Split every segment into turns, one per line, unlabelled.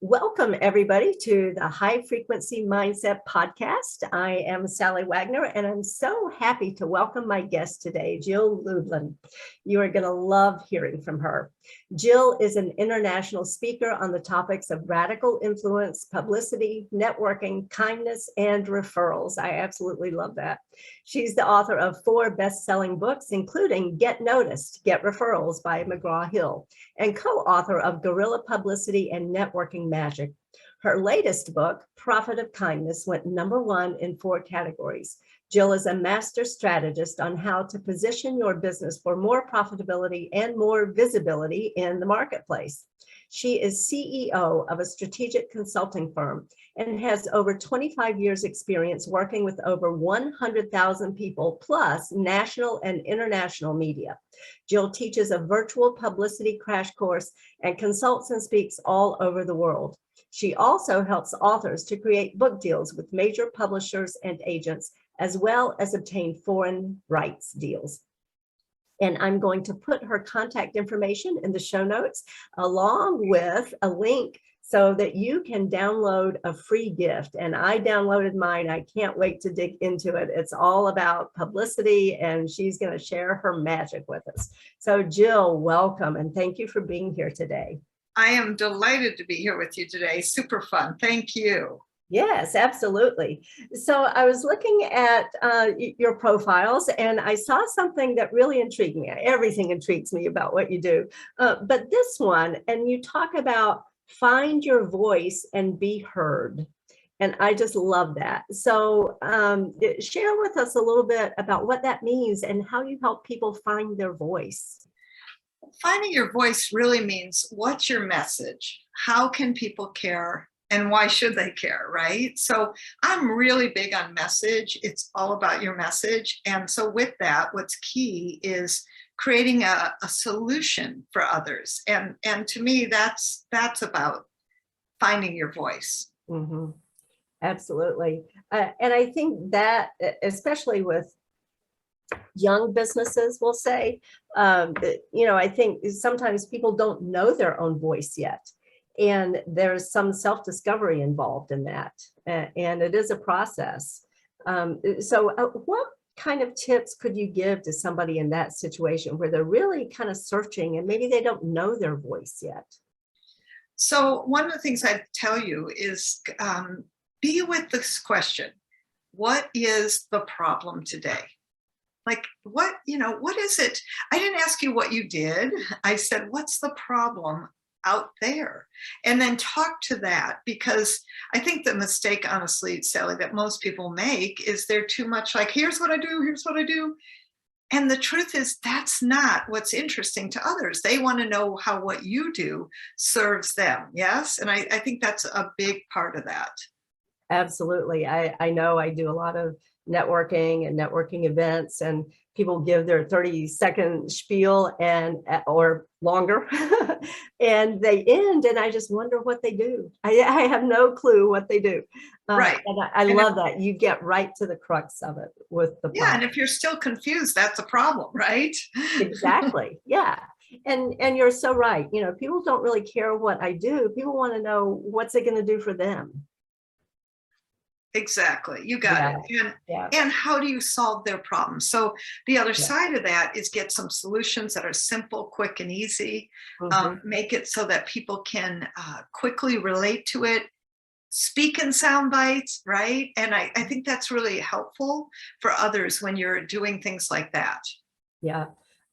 Welcome, everybody, to the High Frequency Mindset Podcast. I am Sallie Wagner, and I'm so happy to welcome my guest today, Jill Lublin. You are going to love hearing from her. Jill is an international speaker on the topics of radical influence, publicity, networking, kindness, and referrals. I absolutely love that. She's the author of 4 best-selling books, including Get Noticed, Get Referrals by McGraw Hill, and co-author of Guerrilla, Publicity, and Networking Magic. Her latest book, Profit of Kindness, went #1 in 4 categories. Jill is a master strategist on how to position your business for more profitability and more visibility in the marketplace. She is CEO of a strategic consulting firm and has over 25 years experience working with over 100,000 people plus national and international media. Jill teaches a virtual publicity crash course and consults and speaks all over the world. She also helps authors to create book deals with major publishers and agents, as well as obtain foreign rights deals. And I'm going to put her contact information in the show notes, along with a link so that you can download a free gift. And I downloaded mine. I can't wait to dig into it. It's all about publicity, and she's going to share her magic with us. So Jill, welcome, and thank you for being here today.
I am delighted to be here with you today. Super fun. Thank you.
Yes, absolutely. So I was looking at your profiles, and I saw something that really intrigued me. Everything intrigues me about what you do. But this one, and you talk about find your voice and be heard. And I just love that. So share with us a little bit about what that means and how you help people find their voice.
Finding your voice really means, what's your message? How can people care? And why should they care, right? So I'm really big on message. It's all about your message. And so with that, what's key is creating a solution for others. And to me, that's about finding your voice.
Mm-hmm. Absolutely. And I think that, especially with young businesses, we'll say, I think sometimes people don't know their own voice yet. And there's some self-discovery involved in that. And it is a process. So what kind of tips could you give to somebody in that situation where they're really kind of searching and maybe they don't know their voice yet?
So one of the things I'd tell you is be with this question. What is the problem today? Like, what is it? I didn't ask you what you did. I said, what's the problem out there? And then talk to that, because I think the mistake, honestly, Sallie, that most people make is they're too much like, here's what I do, here's what I do. And the truth is, that's not what's interesting to others. They want to know how what you do serves them. Yes. And I think that's a big part of that.
Absolutely. I know I do a lot of networking and networking events, and people give their 30-second spiel or longer and they end, and I just wonder what they do. I have no clue what they do.
Right.
And I love that you get right to the crux of it with the problem.
And if you're still confused, that's a problem, right?
Exactly. Yeah. And you're so right. People don't really care what I do. People want to know, what's it going to do for them?
Exactly. You got it. And how do you solve their problems? So the other side of that is get some solutions that are simple, quick, and easy. Mm-hmm. Make it so that people can quickly relate to it. Speak in sound bites, right? And I think that's really helpful for others when you're doing things like that.
Yeah.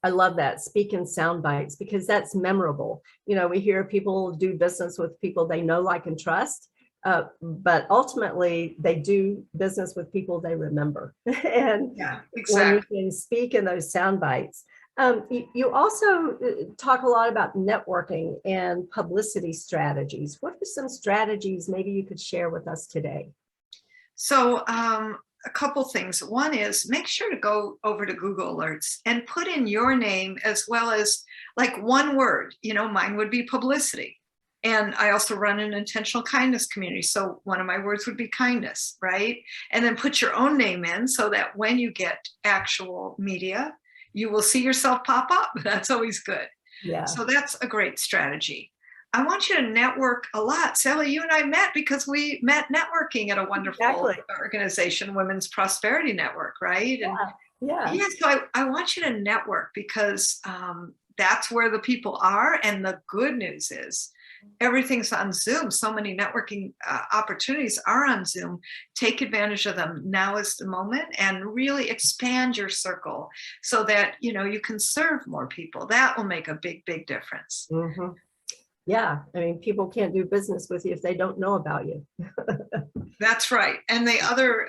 I love that. Speak in sound bites, because that's memorable. We hear people do business with people they know, like, and trust. But ultimately, they do business with people they remember. And
exactly.
When you can speak in those sound bites. You also talk a lot about networking and publicity strategies. What are some strategies maybe you could share with us today?
So a couple things. One is, make sure to go over to Google Alerts and put in your name as well as like one word. Mine would be publicity. And I also run an intentional kindness community. So one of my words would be kindness, right? And then put your own name in so that when you get actual media, you will see yourself pop up. That's always good.
Yeah.
So that's a great strategy. I want you to network a lot. Sallie, you and I met because we met networking at a wonderful
Exactly.
organization, Women's Prosperity Network, right? And
Yeah.
yeah, so I want you to network because that's where the people are. And the good news is everything's on Zoom. So many networking opportunities are on Zoom. Take advantage of them. Now is the moment, and really expand your circle so that, you know, you can serve more people. That will make a big, big difference.
Mhm. Yeah, I mean, people can't do business with you if they don't know about you.
That's right. And the other,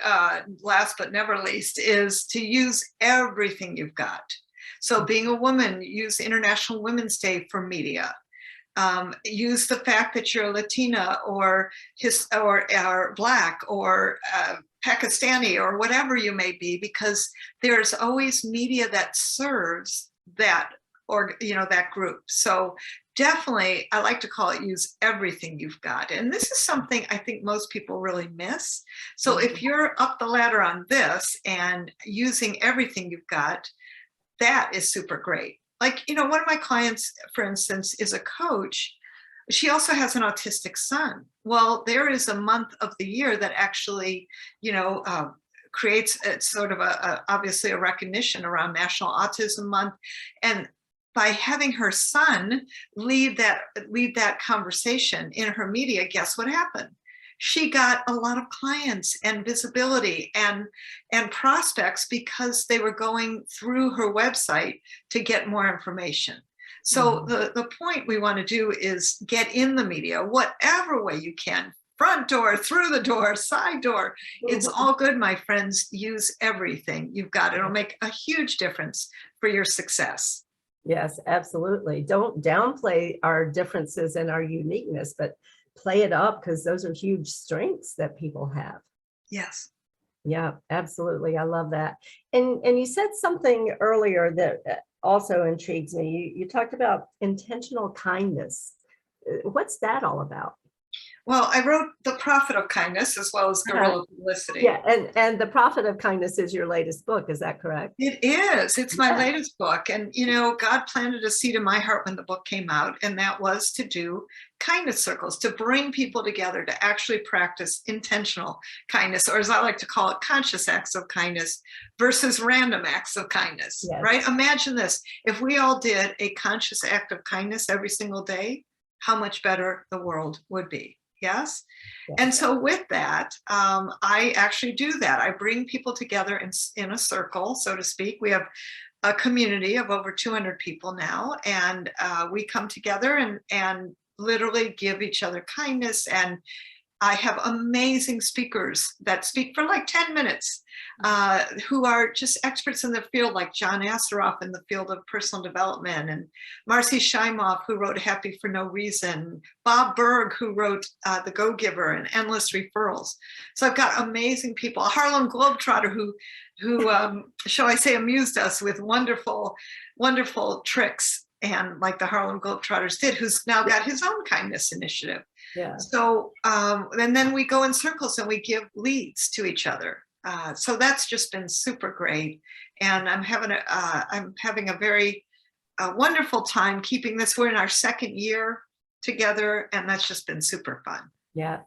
last but never least, is to use everything you've got. So being a woman, use International Women's Day for media. Use the fact that you're Latina or Black or Pakistani or whatever you may be, because there's always media that serves that, or that group. So definitely, I like to call it use everything you've got. And this is something I think most people really miss. So if you're up the ladder on this and using everything you've got, that is super great. Like, one of my clients, for instance, is a coach. She also has an autistic son. Well, there is a month of the year that actually, creates sort of obviously a recognition around National Autism Month. And by having her son lead that conversation in her media, guess what happened? She got a lot of clients and visibility and prospects because they were going through her website to get more information. So the point we want to do is get in the media, whatever way you can. Front door, through the door, side door. It's all good, my friends. Use everything you've got. It'll make a huge difference for your success.
Yes, absolutely. Don't downplay our differences and our uniqueness, but play it up, because those are huge strengths that people have.
Yes.
Yeah, absolutely. I love that. And you said something earlier that also intrigues me. You talked about intentional kindness. What's that all about?
Well, I wrote The Profit of Kindness as well as Guerrilla Publicity.
Yeah, and The Profit of Kindness is your latest book. Is that correct?
It is. It's my latest book. And, God planted a seed in my heart when the book came out, and that was to do kindness circles, to bring people together to actually practice intentional kindness, or as I like to call it, conscious acts of kindness versus random acts of kindness, right? Imagine this. If we all did a conscious act of kindness every single day, how much better the world would be. Yes. And so with that, I actually do that. I bring people together in a circle, so to speak. We have a community of over 200 people now, and we come together and literally give each other kindness. And I have amazing speakers that speak for like 10 minutes, who are just experts in the field, like John Asseroff in the field of personal development, and Marcy Shimoff, who wrote Happy for No Reason, Bob Berg, who wrote The Go-Giver and Endless Referrals. So I've got amazing people. A Harlem Globetrotter who shall I say, amused us with wonderful, wonderful tricks, and like the Harlem Globetrotters did, who's now got his own kindness initiative.
Yeah.
So, and then we go in circles and we give leads to each other. So that's just been super great. And I'm having a very wonderful time keeping this. We're in our second year together, and that's just been super fun.
Yeah.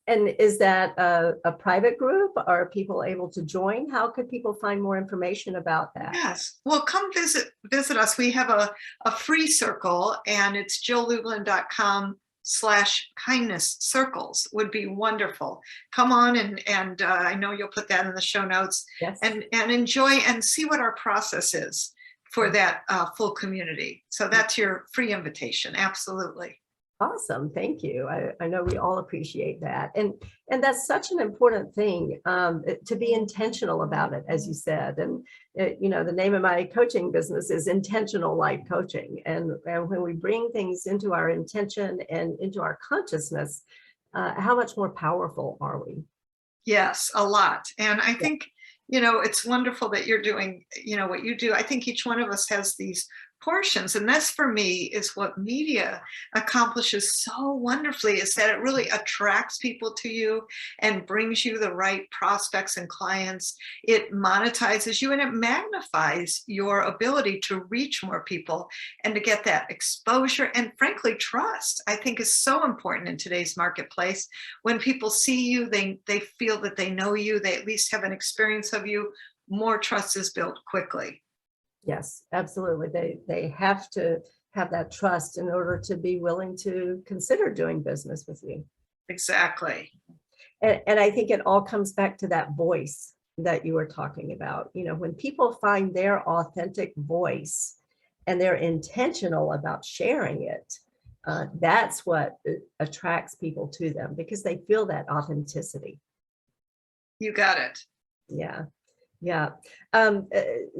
And is that a private group? Are people able to join? How could people find more information about that?
Yes. Well, come visit us. We have a free circle, and it's jilllublin.com/kindness circles would be wonderful. Come on, and I know you'll put that in the show notes.
Yes.
And enjoy and see what our process is for that full community. So that's your free invitation. Absolutely.
Awesome. Thank you. I know we all appreciate that. And that's such an important thing, to be intentional about it, as you said. And, the name of my coaching business is Intentional Life Coaching. And when we bring things into our intention and into our consciousness, how much more powerful are we?
Yes, a lot. And I think, it's wonderful that you're doing, what you do. I think each one of us has these portions. And this for me is what media accomplishes so wonderfully, is that it really attracts people to you and brings you the right prospects and clients. It monetizes you and it magnifies your ability to reach more people and to get that exposure and frankly trust. I think is so important in today's marketplace. When people see you, they feel that they know you, they at least have an experience of you, more trust is built quickly.
Yes, absolutely. They have to have that trust in order to be willing to consider doing business with you.
Exactly.
And I think it all comes back to that voice that you were talking about. You know, when people find their authentic voice and they're intentional about sharing it, that's what attracts people to them, because they feel that authenticity.
You got it.
Yeah. Yeah.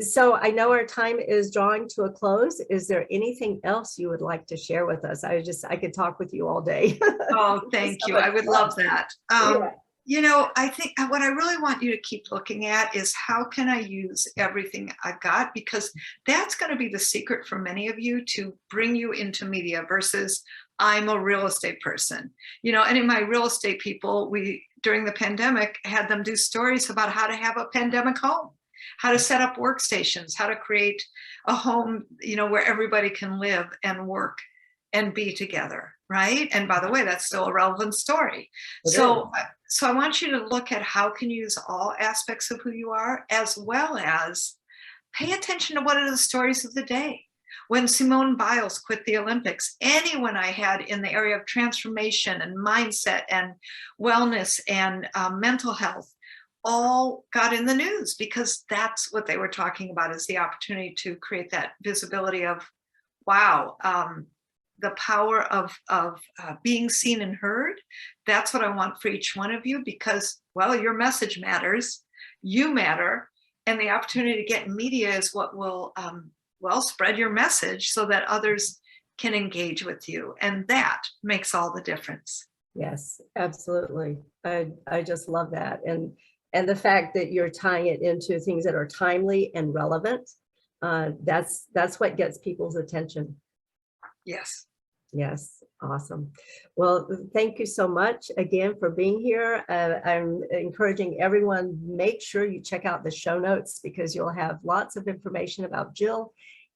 So I know our time is drawing to a close. Is there anything else you would like to share with us? I could talk with you all day.
Oh, thank you. I would love that.
Yeah.
You know, I think what I really want you to keep looking at is how can I use everything I've got? Because that's going to be the secret for many of you to bring you into media versus I'm a real estate person. You know, and in my real estate people, during the pandemic, had them do stories about how to have a pandemic home, how to set up workstations, how to create a home, you know, where everybody can live and work and be together, right? And by the way, that's still a relevant story. So I want you to look at how can you use all aspects of who you are, as well as pay attention to what are the stories of the day. When Simone Biles quit the Olympics, anyone I had in the area of transformation and mindset and wellness and mental health all got in the news, because that's what they were talking about, is the opportunity to create that visibility of, wow, the power of being seen and heard. That's what I want for each one of you, because, well, your message matters, you matter, and the opportunity to get in media is what will, well, spread your message so that others can engage with you. And that makes all the difference.
Yes, absolutely. I just love that. And the fact that you're tying it into things that are timely and relevant, that's what gets people's attention.
Yes.
Yes, awesome. Well, thank you so much again for being here. I'm encouraging everyone, make sure you check out the show notes, because you'll have lots of information about Jill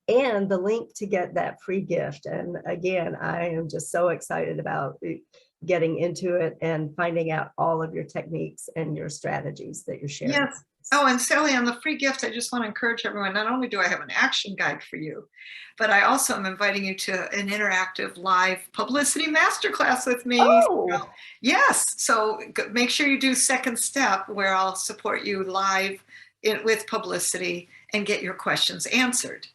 and the link to get that free gift. And again, I am just so excited about getting into it and finding out all of your techniques and your strategies that you're sharing.
Yes. Oh, and Sallie, on the free gift, I just want to encourage everyone, not only do I have an action guide for you, but I also am inviting you to an interactive live publicity masterclass with me.
Oh.
Yes. So make sure you do second step, where I'll support you live with publicity and get your questions answered.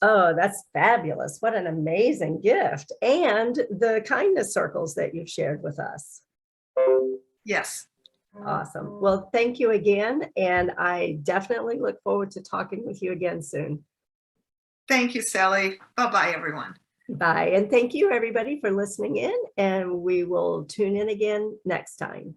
Oh, that's fabulous. What an amazing gift. And the kindness circles that you've shared with us.
Yes.
Awesome. Well, thank you again. And I definitely look forward to talking with you again soon.
Thank you, Sallie. Bye-bye, everyone.
Bye. And thank you, everybody, for listening in. And we will tune in again next time.